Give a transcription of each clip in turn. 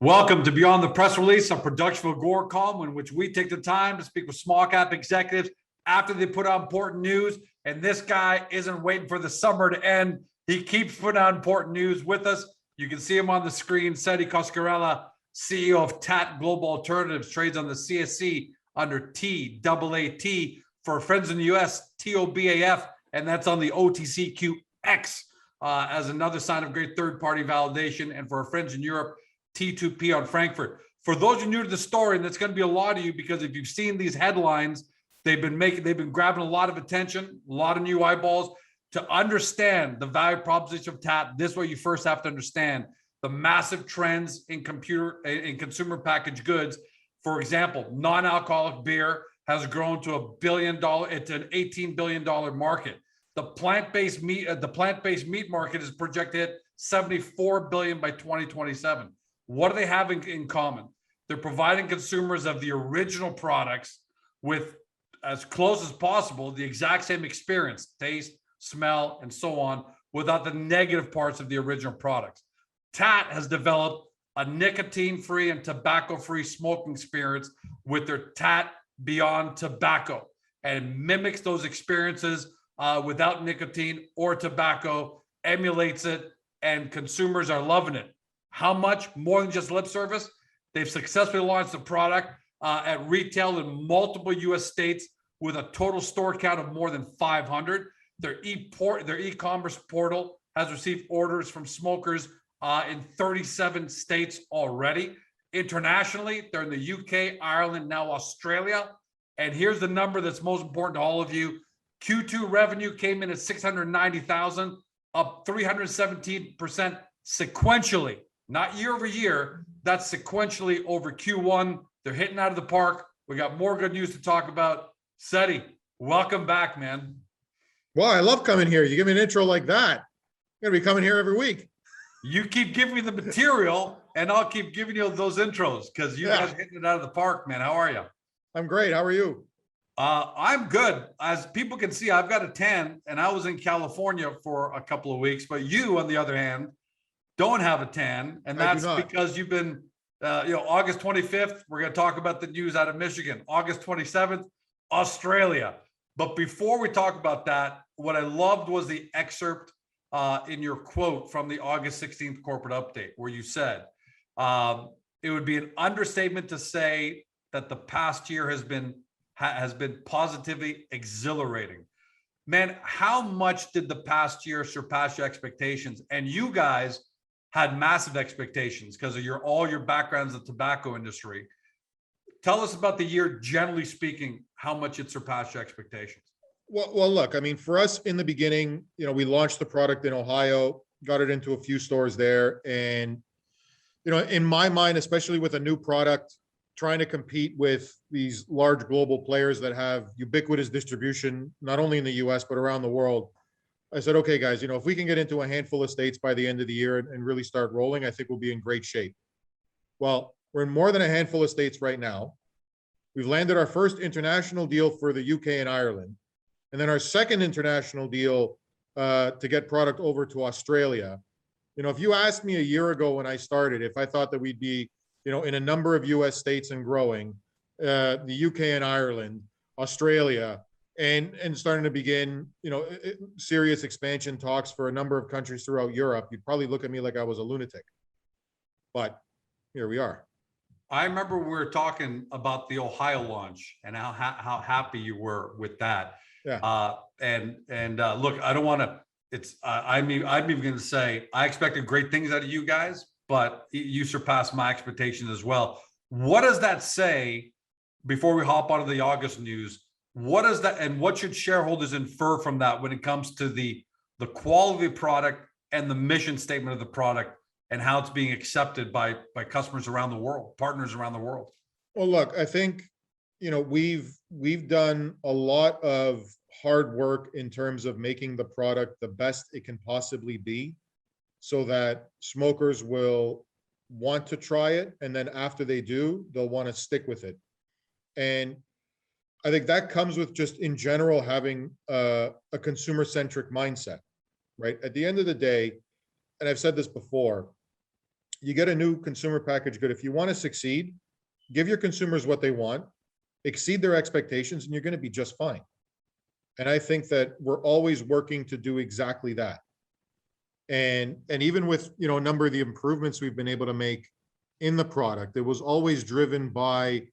Welcome to Beyond the Press Release, a production of Agoracom, in which we take the time to speak with small cap executives after they put out important news. And this guy isn't waiting for the summer to end. He keeps putting out important news with us. You can see him on the screen. Seti Coscarella, CEO of TAAT Global Alternatives, trades on the CSC under TAAT. For friends in the US, TOBAF, and that's on the OTCQX as another sign of great third-party validation. And for our friends in Europe, T2P on Frankfurt. For those who are new to the story, and that's going to be a lot of you, because if you've seen these headlines, they've been grabbing a lot of attention, a lot of new eyeballs. To understand the value proposition of TAAT, this is what you first have to understand: the massive trends in consumer packaged goods. For example, non-alcoholic beer has grown to $1 billion. It's an $18 billion market. The plant-based meat market is projected at $74 billion by 2027. What do they have in common? They're providing consumers of the original products with, as close as possible, the exact same experience, taste, smell, and so on, without the negative parts of the original products. TAAT has developed a nicotine-free and tobacco-free smoking experience with their TAAT Beyond Tobacco, and mimics those experiences without nicotine or tobacco, emulates it, and consumers are loving it. How much? More than just lip service. They've successfully launched the product at retail in multiple US states with a total store count of more than 500. Their e-commerce portal has received orders from smokers in 37 states already. Internationally, they're in the UK, Ireland, now Australia. And here's the number that's most important to all of you. Q2 revenue came in at 690,000, up 317% sequentially. Not year over year, that's sequentially over Q1. They're hitting out of the park. We got more good news to talk about. Seti, welcome back, man. Well, I love coming here. You give me an intro like that, I'm going to be coming here every week. You keep giving me the material, and I'll keep giving you those intros, because you guys are hitting it out of the park, man. How are you? I'm great. How are you? I'm good. As people can see, I've got a tan, and I was in California for a couple of weeks, but you, on the other hand, don't have a tan, and that's because you've been, August 25th, we're going to talk about the news out of Michigan. August 27th, Australia. But before we talk about that, what I loved was the excerpt in your quote from the August 16th corporate update, where you said, it would be an understatement to say that the past year has been positively exhilarating. Man, how much did the past year surpass your expectations? And you guys had massive expectations because of all your backgrounds in the tobacco industry. Tell us about the year, generally speaking, how much it surpassed your expectations. Well, look, I mean, for us in the beginning, we launched the product in Ohio, got it into a few stores there. And, in my mind, especially with a new product, trying to compete with these large global players that have ubiquitous distribution, not only in the US, but around the world, I said, okay, guys, if we can get into a handful of states by the end of the year and really start rolling, I think we'll be in great shape. Well, we're in more than a handful of states right now. We've landed our first international deal for the UK and Ireland, and then our second international deal to get product over to Australia. If you asked me a year ago when I started, if I thought that we'd be, in a number of US states and growing, the UK and Ireland, Australia, and starting to begin, serious expansion talks for a number of countries throughout Europe, you'd probably look at me like I was a lunatic. But here we are. I remember we were talking about the Ohio launch and how happy you were with that. Yeah. Look, I don't want to. I'm even going to say I expected great things out of you guys, but you surpassed my expectations as well. What does that say? Before we hop onto the August news, what does that, and what should shareholders infer from that when it comes to the quality of the product and the mission statement of the product, and how it's being accepted by customers around the world, partners around the world? Well, look, I think, we've done a lot of hard work in terms of making the product the best it can possibly be, so that smokers will want to try it. And then after they do, they'll want to stick with it. And I think that comes with just in general having a consumer-centric mindset, right? At the end of the day, and I've said this before, you get a new consumer packaged good. If you want to succeed, give your consumers what they want, exceed their expectations, and you're going to be just fine. And I think that we're always working to do exactly that. And even with, a number of the improvements we've been able to make in the product, it was always driven by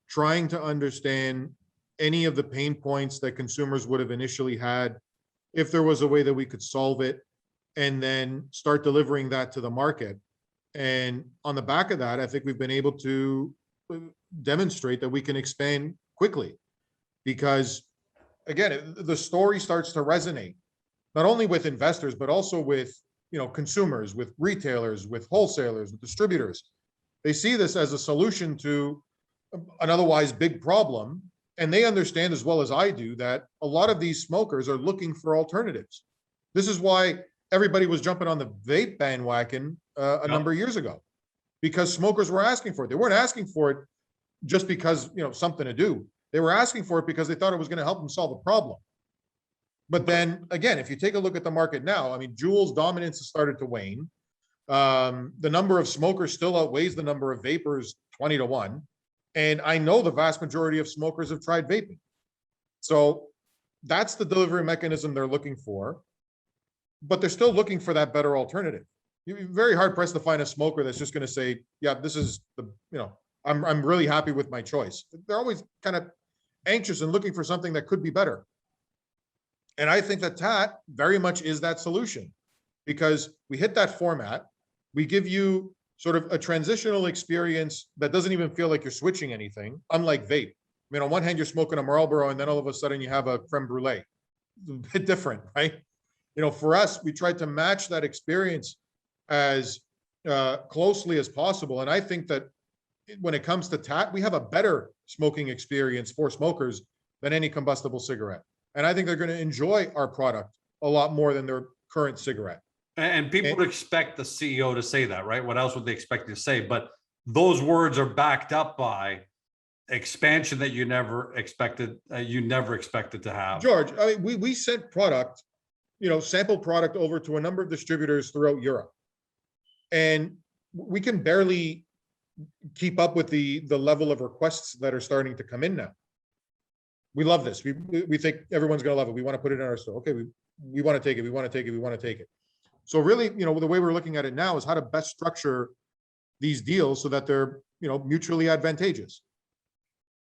trying to understand any of the pain points that consumers would have initially had, if there was a way that we could solve it, and then start delivering that to the market. And on the back of that, I think we've been able to demonstrate that we can expand quickly, because again, the story starts to resonate, not only with investors, but also with, consumers, with retailers, with wholesalers, with distributors. They see this as a solution to an otherwise big problem. And they understand as well as I do that a lot of these smokers are looking for alternatives. This is why everybody was jumping on the vape bandwagon a number of years ago, because smokers were asking for it. They weren't asking for it just because, something to do. They were asking for it because they thought it was going to help them solve a problem. But then again, if you take a look at the market now, I mean, Juul's dominance has started to wane. The number of smokers still outweighs the number of vapors 20-1. And I know the vast majority of smokers have tried vaping. So that's the delivery mechanism they're looking for. But they're still looking for that better alternative. You'd be very hard pressed to find a smoker that's just going to say, yeah, this is I'm really happy with my choice. They're always kind of anxious and looking for something that could be better. And I think that TAAT very much is that solution, because we hit that format. We give you sort of a transitional experience that doesn't even feel like you're switching anything, unlike vape. I mean, on one hand, you're smoking a Marlboro, and then all of a sudden you have a creme brulee. It's a bit different, right? For us, we tried to match that experience as closely as possible. And I think that when it comes to TAAT, we have a better smoking experience for smokers than any combustible cigarette. And I think they're going to enjoy our product a lot more than their current cigarette. And people would expect the CEO to say that, right? What else would they expect you to say? But those words are backed up by expansion that you never expected to have. George, I mean, we sent product, sample product over to a number of distributors throughout Europe. And we can barely keep up with the level of requests that are starting to come in now. We love this. We think everyone's going to love it. We want to put it in our store. Okay, we want to take it. We want to take it. We want to take it. So really, the way we're looking at it now is how to best structure these deals so that they're, mutually advantageous.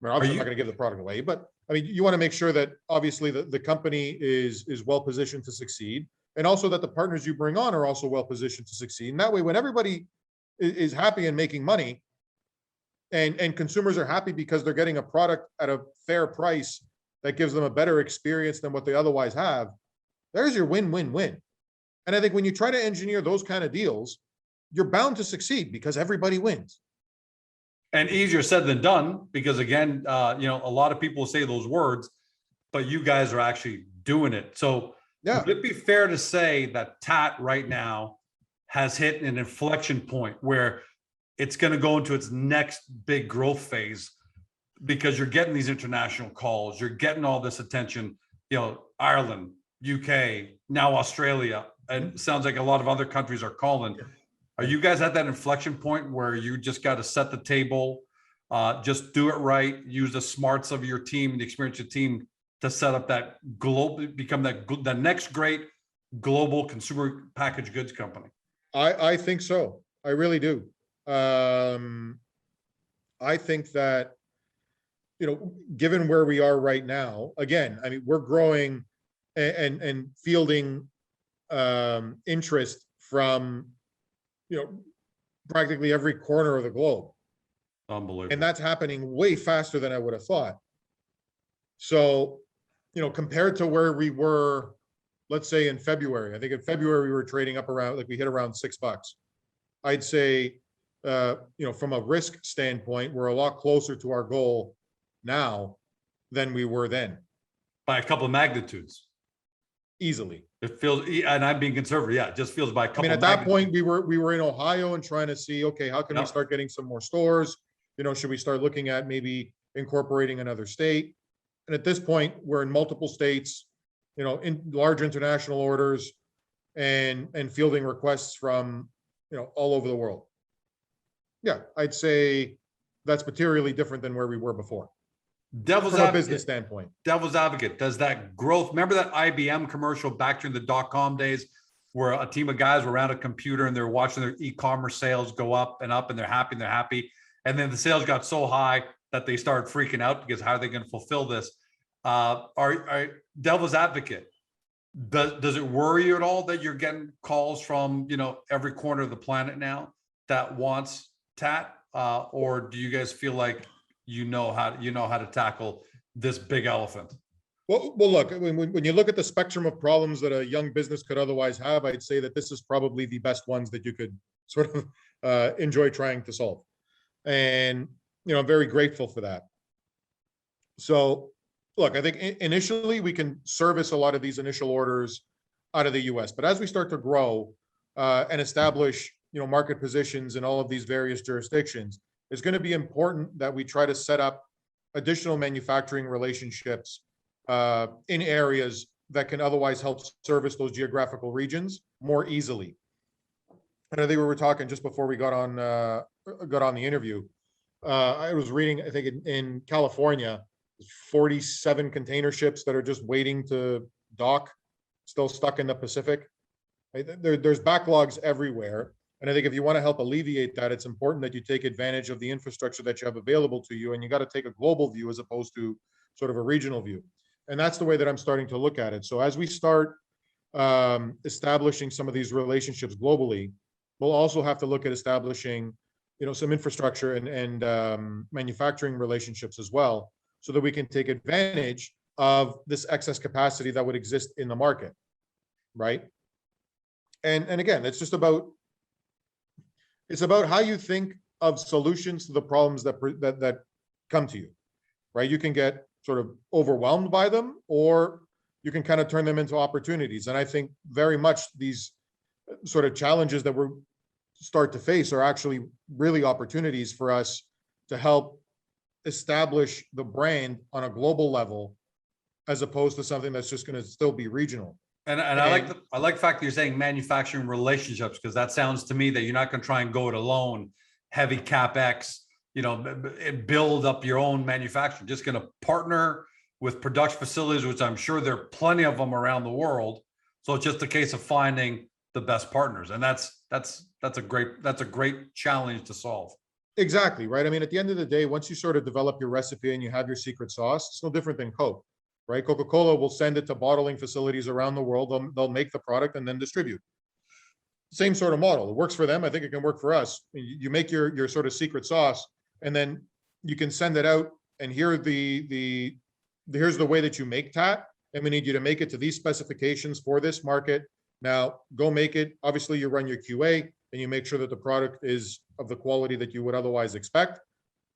I mean, obviously, I'm not going to give the product away, but I mean, you want to make sure that obviously the company is well positioned to succeed, and also that the partners you bring on are also well positioned to succeed. And that way, when everybody is happy and making money, and consumers are happy because they're getting a product at a fair price that gives them a better experience than what they otherwise have, there's your win-win-win. And I think when you try to engineer those kind of deals, you're bound to succeed because everybody wins. And easier said than done, because again, a lot of people say those words, but you guys are actually doing it. So would it be fair to say that TAAT right now has hit an inflection point where it's going to go into its next big growth phase, because you're getting these international calls, you're getting all this attention, Ireland, UK, now Australia, and it sounds like a lot of other countries are calling. Are you guys at that inflection point where you just got to set the table, just do it right, use the smarts of your team and the experience of your team to set up that global, become the next great global consumer packaged goods company? I think so. I really do. I think that, given where we are right now, again, I mean, we're growing and fielding interest from, practically every corner of the globe. Unbelievable. And that's happening way faster than I would have thought. So, compared to where we were, let's say in February, I think in February we were trading up around, we hit around $6. I'd say, from a risk standpoint, we're a lot closer to our goal now than we were then. By a couple of magnitudes. Easily. It feels, and I'm being conservative. Yeah, it just feels by a couple. I mean, at that point, we were in Ohio and trying to see, okay, how can we start getting some more stores? Should we start looking at maybe incorporating another state? And at this point, we're in multiple states, in large international orders, and fielding requests from, all over the world. Yeah, I'd say that's materially different than where we were before Devil's from a advocate. business standpoint. Devil's advocate. Does that growth? Remember that IBM commercial back during the dot-com days, where a team of guys were around a computer and they're watching their e-commerce sales go up and up, and they're happy and they're happy, and then the sales got so high that they started freaking out because how are they going to fulfill this? Are devil's advocate? Does it worry you at all that you're getting calls from every corner of the planet now that wants TAAT, or do you guys feel like you know how to tackle this big elephant? Well, look, when you look at the spectrum of problems that a young business could otherwise have, I'd say that this is probably the best ones that you could sort of enjoy trying to solve. And, I'm very grateful for that. So, look, I think initially we can service a lot of these initial orders out of the US, but as we start to grow and establish, market positions in all of these various jurisdictions, it's going to be important that we try to set up additional manufacturing relationships in areas that can otherwise help service those geographical regions more easily. And I think we were talking just before we got on the interview. I was reading, I think in California, 47 container ships that are just waiting to dock, still stuck in the Pacific. There's backlogs everywhere. And I think if you want to help alleviate that, it's important that you take advantage of the infrastructure that you have available to you. And you got to take a global view as opposed to sort of a regional view. And that's the way that I'm starting to look at it. So as we start establishing some of these relationships globally, we'll also have to look at establishing, some infrastructure and manufacturing relationships as well, so that we can take advantage of this excess capacity that would exist in the market, right? And again, it's about how you think of solutions to the problems that come to you, right? You can get sort of overwhelmed by them, or you can kind of turn them into opportunities. And I think very much these sort of challenges that we're start to face are actually really opportunities for us to help establish the brand on a global level, as opposed to something that's just going to still be regional. And I like the fact that you're saying manufacturing relationships, because that sounds to me that you're not going to try and go it alone, heavy CapEx, and build up your own manufacturing. Just going to partner with production facilities, which I'm sure there are plenty of them around the world. So it's just a case of finding the best partners, and that's a great challenge to solve. Exactly, right? I mean, at the end of the day, once you sort of develop your recipe and you have your secret sauce, it's no different than Coke, right? Coca-Cola will send it to bottling facilities around the world. They'll make the product and then distribute. Same sort of model. It works for them. I think it can work for us. You make your sort of secret sauce, and then you can send it out. And here's the way that you make TAAT, and we need you to make it to these specifications for this market. Now, go make it. Obviously, you run your QA and you make sure that the product is of the quality that you would otherwise expect.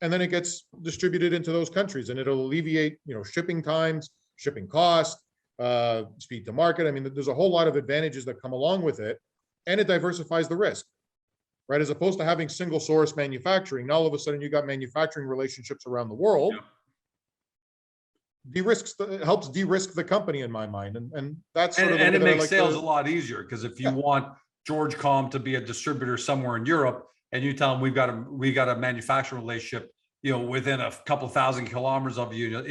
And then it gets distributed into those countries, and it'll alleviate, shipping times, shipping costs, speed to market. I mean, there's a whole lot of advantages that come along with it, and it diversifies the risk, right? As opposed to having single source manufacturing. Now, all of a sudden you got manufacturing relationships around the world. Yeah. Helps de-risk the company in my mind, and that's sort of it makes sales a lot easier, because if you want George Com to be a distributor somewhere in Europe, and you tell them we got a manufacturing relationship, within a couple thousand kilometers of you,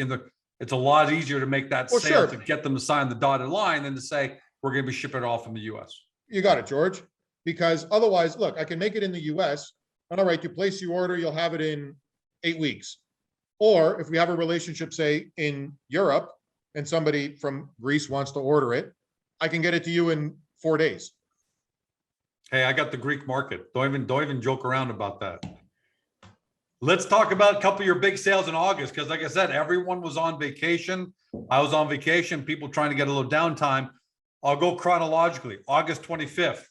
it's a lot easier to make that sale, to get them to sign the dotted line than to say we're going to be shipping it all from the US. You got it, George. Because otherwise, look, I can make it in the US, and all right, you place your order, you'll have it in 8 weeks. Or if we have a relationship, say, in Europe, and somebody from Greece wants to order it, I can get it to you in 4 days. Hey, I got the Greek market. Don't even joke around about that. Let's talk about a couple of your big sales in August, because like I said, everyone was on vacation. I was on vacation, people trying to get a little downtime. I'll go chronologically. August 25th,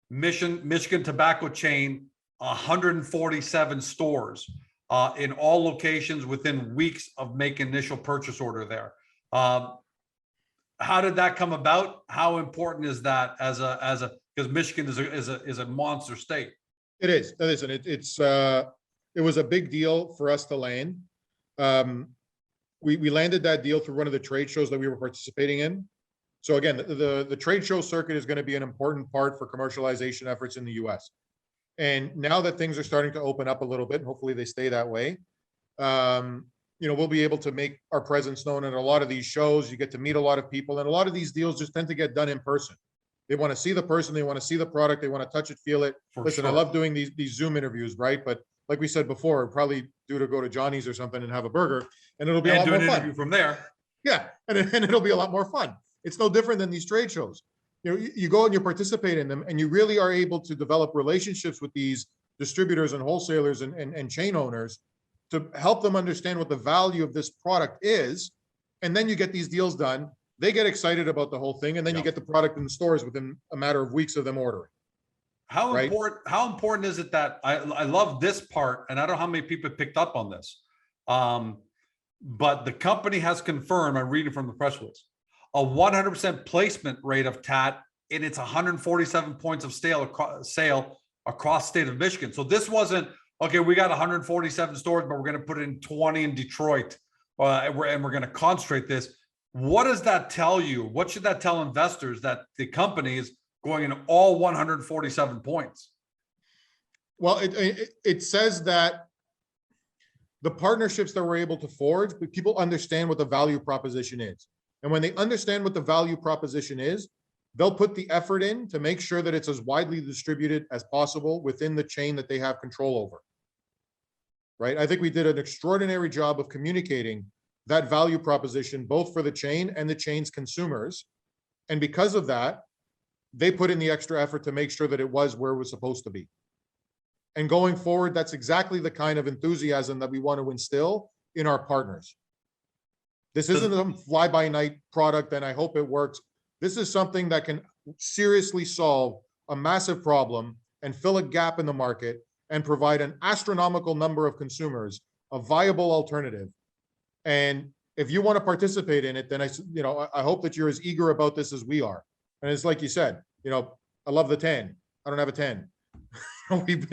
Michigan tobacco chain, 147 stores. In all locations within weeks of making initial purchase order there. How did that come about? How important is that because Michigan is a monster state? It is. Listen, it was a big deal for us to land. We landed that deal through one of the trade shows that we were participating in. So again, the trade show circuit is going to be an important part for commercialization efforts in the US. And now that things are starting to open up a little bit, and hopefully they stay that way, we'll be able to make our presence known in a lot of these shows. You get to meet a lot of people, and a lot of these deals just tend to get done in person. They want to see the person, they want to see the product, they want to touch it, feel it. Listen, I love doing these Zoom interviews, right? But like we said before, probably due to go to Johnny's or something and have a burger, and it'll be a lot more fun from there. Yeah, and it'll be a lot more fun. It's no different than these trade shows. You go and you participate in them, and you really are able to develop relationships with these distributors and wholesalers and chain owners to help them understand what the value of this product is. And then you get these deals done. They get excited about the whole thing, and then you get the product in the stores within a matter of weeks of them ordering. How important is it that I love this part, and I don't know how many people picked up on this. But the company has confirmed, I'm reading from the press release, a 100% placement rate of TAAT in its 147 points of sale across the state of Michigan. So this wasn't, okay, we got 147 stores, but we're going to put in 20 in Detroit, and we're going to concentrate this. What does that tell you? What should that tell investors, that the company is going in all 147 points? Well, it says that the partnerships that we're able to forge, but people understand what the value proposition is. And when they understand what the value proposition is, they'll put the effort in to make sure that it's as widely distributed as possible within the chain that they have control over. Right? I think we did an extraordinary job of communicating that value proposition, both for the chain and the chain's consumers. And because of that, they put in the extra effort to make sure that it was where it was supposed to be. And going forward, that's exactly the kind of enthusiasm that we want to instill in our partners. This isn't a fly-by-night product, and I hope it works. This is something that can seriously solve a massive problem and fill a gap in the market and provide an astronomical number of consumers a viable alternative. And if you want to participate in it, then I hope that you're as eager about this as we are. And it's like you said, I love the 10. I don't have a 10. You've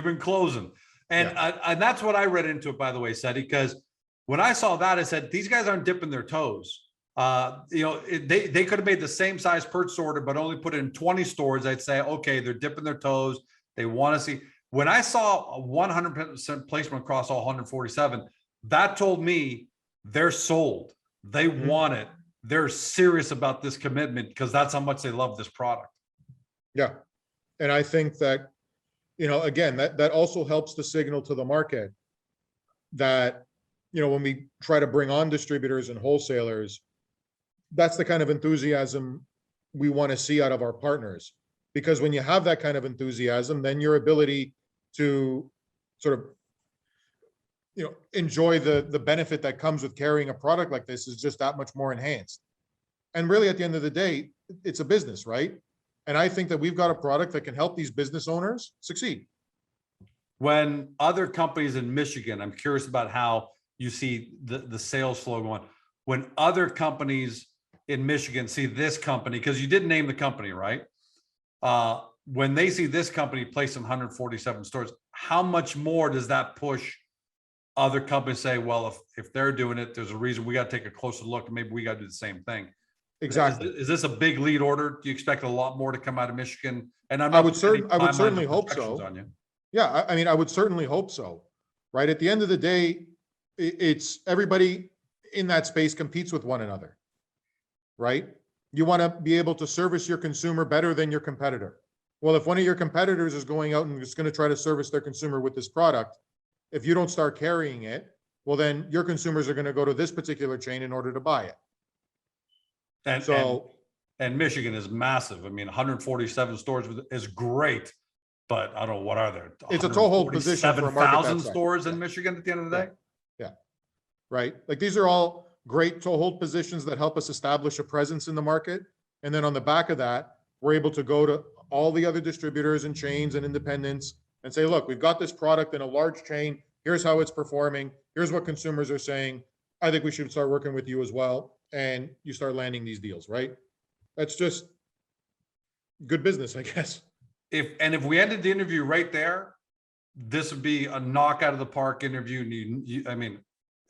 been closing, and and that's what I read into it, by the way, Seti, because when I saw that, I said these guys aren't dipping their toes. They could have made the same size purchase order, but only put it in 20 stores. I'd say, okay, they're dipping their toes. They want to see. When I saw a 100% placement across all 147, that told me they're sold. They want it. They're serious about this commitment because that's how much they love this product. Yeah. And I think that, again, that also helps to signal to the market that, when we try to bring on distributors and wholesalers, that's the kind of enthusiasm we want to see out of our partners. Because when you have that kind of enthusiasm, then your ability to sort of, enjoy the benefit that comes with carrying a product like this is just that much more enhanced. And really, at the end of the day, it's a business, right? And I think that we've got a product that can help these business owners succeed. When other companies in Michigan, I'm curious about how you see the sales flow going. When other companies in Michigan see this company, because you did name the company, right? When they see this company placed in 147 stores, how much more does that push other companies say, well, if they're doing it, there's a reason we got to take a closer look, and maybe we got to do the same thing. Exactly. Is this a big lead order? Do you expect a lot more to come out of Michigan? And I would certainly hope so. Yeah, I would certainly hope so. Right. At the end of the day, it's everybody in that space competes with one another. Right. You want to be able to service your consumer better than your competitor. Well, if one of your competitors is going out and is going to try to service their consumer with this product, if you don't start carrying it, well, then your consumers are going to go to this particular chain in order to buy it. And Michigan is massive. 147 stores is great, but I don't know, what are there? It's a toehold position for a market 7,000 stores in Michigan at the end of the day. Yeah. Right. Like, these are all great toehold positions that help us establish a presence in the market. And then on the back of that, we're able to go to all the other distributors and chains and independents and say, look, we've got this product in a large chain. Here's how it's performing. Here's what consumers are saying. I think we should start working with you as well. And you start landing these deals, right? That's just good business, I guess. If we ended the interview right there, this would be a knock out of the park interview.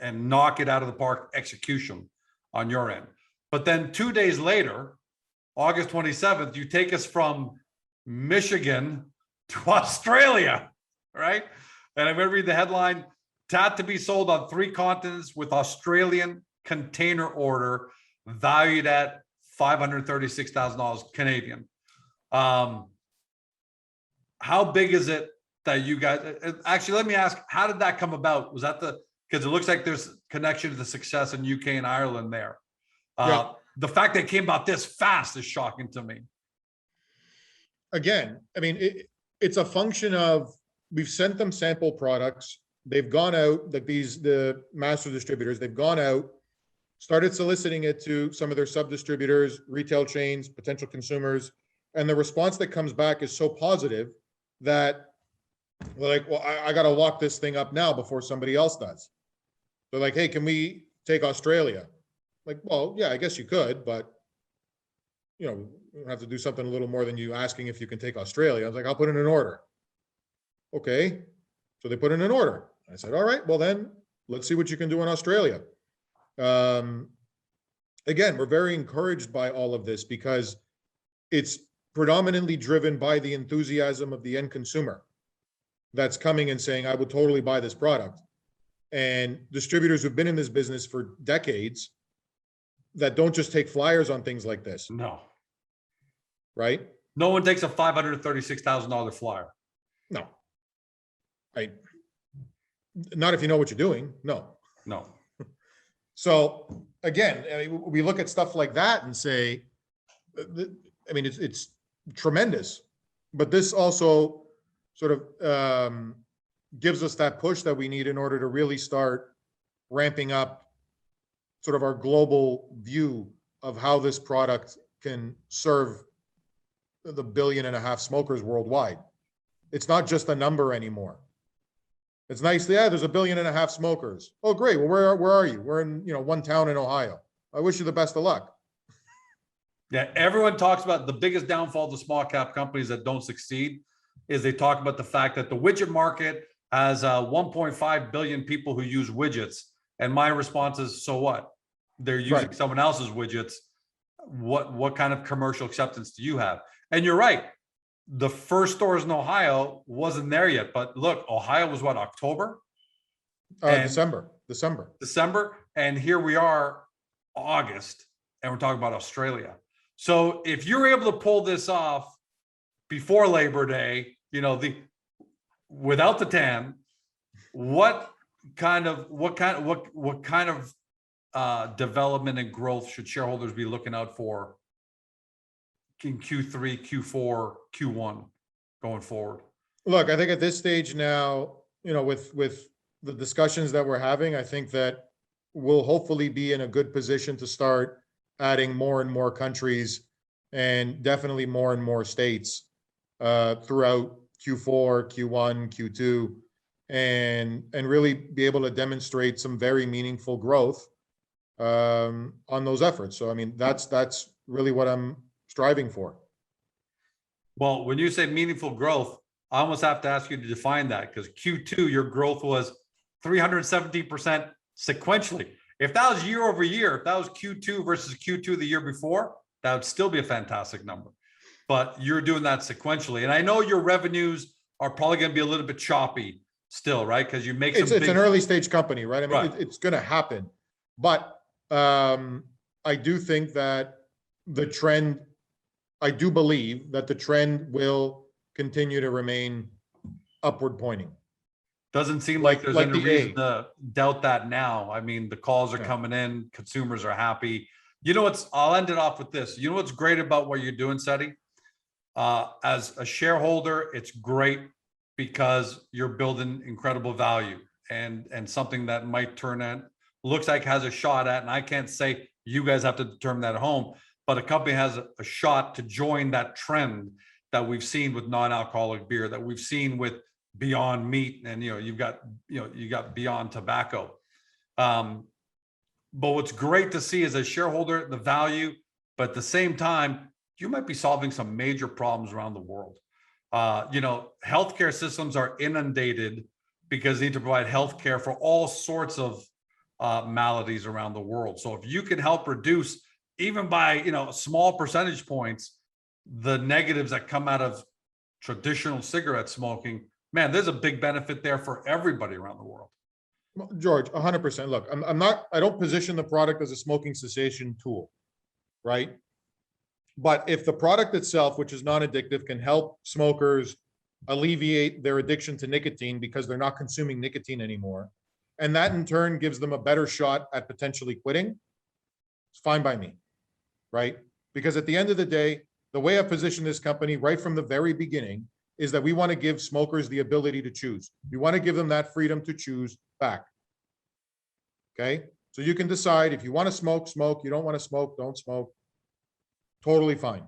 And knock it out of the park execution on your end. But then 2 days later, August 27th, you take us from Michigan to Australia, right? And I'm going to read the headline: TAAT to be sold on 3 continents with Australian container order valued at $536,000 Canadian. How big is it that you guys, actually, let me ask, how did that come about? Was that because it looks like there's connection to the success in UK and Ireland there. Yeah. The fact that it came about this fast is shocking to me. Again, I mean, it's a function of, we've sent them sample products. They've gone out, like the master distributors, they've gone out, started soliciting it to some of their sub-distributors, retail chains, potential consumers. And the response that comes back is so positive that they're like, well, I got to lock this thing up now before somebody else does. They're like, hey, can we take Australia? Like, well, yeah, I guess you could, but you know, you have to do something a little more than you asking if you can take Australia. I was like, I'll put in an order. Okay. So they put in an order. I said, all right, well then let's see what you can do in Australia. Again, we're very encouraged by all of this because it's predominantly driven by the enthusiasm of the end consumer that's coming and saying, I would totally buy this product. And distributors who've been in this business for decades that don't just take flyers on things like this. No. Right? No one takes a $536,000 flyer. No. Not if you know what you're doing. No. No. So again, I mean, we look at stuff like that and say, I mean, it's tremendous, but this also sort of gives us that push that we need in order to really start ramping up sort of our global view of how this product can serve the 1.5 billion smokers worldwide. It's not just a number anymore. It's nice. Yeah, there's 1.5 billion smokers. Oh, great. Well, where are you? We're in, one town in Ohio. I wish you the best of luck. Yeah, everyone talks about the biggest downfall of the small cap companies that don't succeed is they talk about the fact that the widget market has 1.5 billion people who use widgets. And my response is, so what? They're using someone else's widgets. What kind of commercial acceptance do you have? And you're right. The first stores in Ohio wasn't there yet, but look, Ohio was what, October? December. And here we are, August, and we're talking about Australia. So if you're able to pull this off before Labor Day, without the TAN, what kind of development and growth should shareholders be looking out for in Q3, Q4, Q1 going forward? Look, I think at this stage now, with the discussions that we're having, I think that we'll hopefully be in a good position to start adding more and more countries and definitely more and more states throughout Q4, Q1, Q2, and really be able to demonstrate some very meaningful growth on those efforts. So, I mean, that's really what I'm striving for. Well, when you say meaningful growth, I almost have to ask you to define that, because Q2, your growth was 317% sequentially. If that was year over year, if that was Q2 versus Q2 the year before, that would still be a fantastic number. But you're doing that sequentially. And I know your revenues are probably going to be a little bit choppy still, right? Because you make it's an early stage company, right? I mean, it's going to happen. But I do think that I do believe that the trend will continue to remain upward pointing. Doesn't seem like there's any reason to doubt that now. I mean, the calls are coming in, consumers are happy. I'll end it off with this. You know what's great about what you're doing, Seti? As a shareholder, it's great because you're building incredible value and something that might looks like has a shot at, and I can't say, you guys have to determine that at home, but a company has a shot to join that trend that we've seen with non-alcoholic beer, that we've seen with Beyond Meat, and you got Beyond Tobacco. But what's great to see is, a shareholder, the value, but at the same time, you might be solving some major problems around the world. Healthcare systems are inundated because they need to provide healthcare for all sorts of maladies around the world. So if you can help reduce, even by small percentage points, the negatives that come out of traditional cigarette smoking, man, there's a big benefit there for everybody around the world. George, 100%. Look, I don't position the product as a smoking cessation tool, right? But if the product itself, which is non-addictive, can help smokers alleviate their addiction to nicotine because they're not consuming nicotine anymore, and that in turn gives them a better shot at potentially quitting, it's fine by me, right? Because at the end of the day, the way I position this company right from the very beginning is that we want to give smokers the ability to choose. We want to give them that freedom to choose back. Okay? So you can decide if you want to smoke, smoke. You don't want to smoke, don't smoke. Totally fine.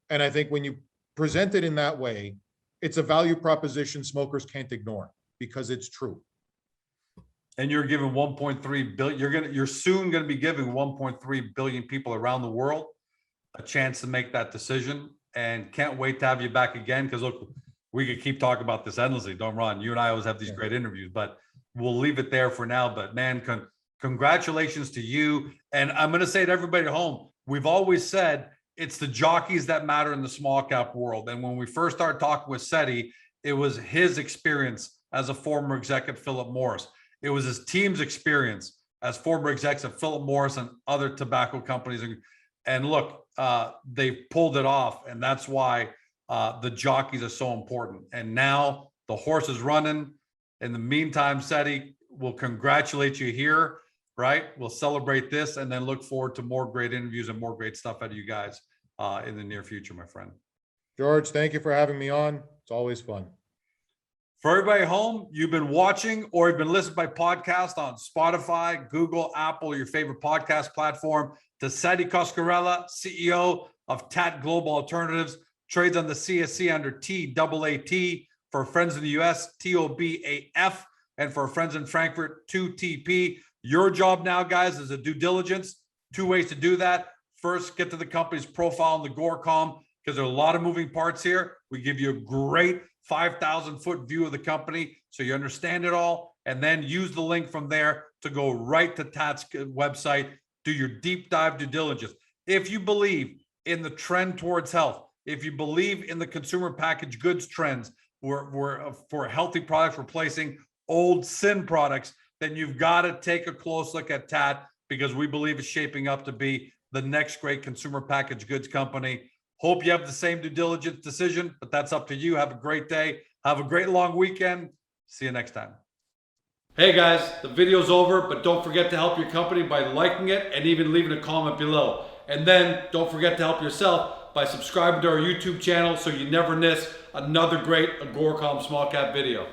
And I think when you present it in that way, it's a value proposition smokers can't ignore because it's true. And you're giving 1.3 billion, you're soon going to be giving 1.3 billion people around the world a chance to make that decision, and can't wait to have you back again. Because look, we could keep talking about this endlessly. Don't run. You and I always have these great interviews, but we'll leave it there for now. But man, congratulations to you. And I'm going to say to everybody at home, we've always said it's the jockeys that matter in the small cap world. And when we first started talking with Seti, it was his experience as a former exec at Philip Morris. It was his team's experience as former execs at Philip Morris and other tobacco companies. And look, they pulled it off. And that's why the jockeys are so important. And now the horse is running. In the meantime, Seti, we'll congratulate you here, right? We'll celebrate this and then look forward to more great interviews and more great stuff out of you guys in the near future, my friend. George, thank you for having me on. It's always fun. For everybody at home, you've been watching or you've been listening by podcast on Spotify, Google, Apple, or your favorite podcast platform. To Seti Coscarella, CEO of TAAT Global Alternatives, trades on the CSE under TAAT. For friends in the US, TOBAF, and for friends in Frankfurt, 2TP. Your job now, guys, is a due diligence. Two ways to do that. First, get to the company's profile on the GoreCom, because there are a lot of moving parts here. We give you a great 5,000-foot view of the company so you understand it all, and then use the link from there to go right to TAAT's website, do your deep dive due diligence. If you believe in the trend towards health, if you believe in the consumer packaged goods trends for healthy products replacing old sin products, then you've got to take a close look at TAAT, because we believe it's shaping up to be the next great consumer packaged goods company. Hope you have the same due diligence decision, but that's up to you. Have a great day. Have a great long weekend. See you next time. Hey guys, the video's over, but don't forget to help your company by liking it and even leaving a comment below. And then don't forget to help yourself by subscribing to our YouTube channel so you never miss another great Agoracom small cap video.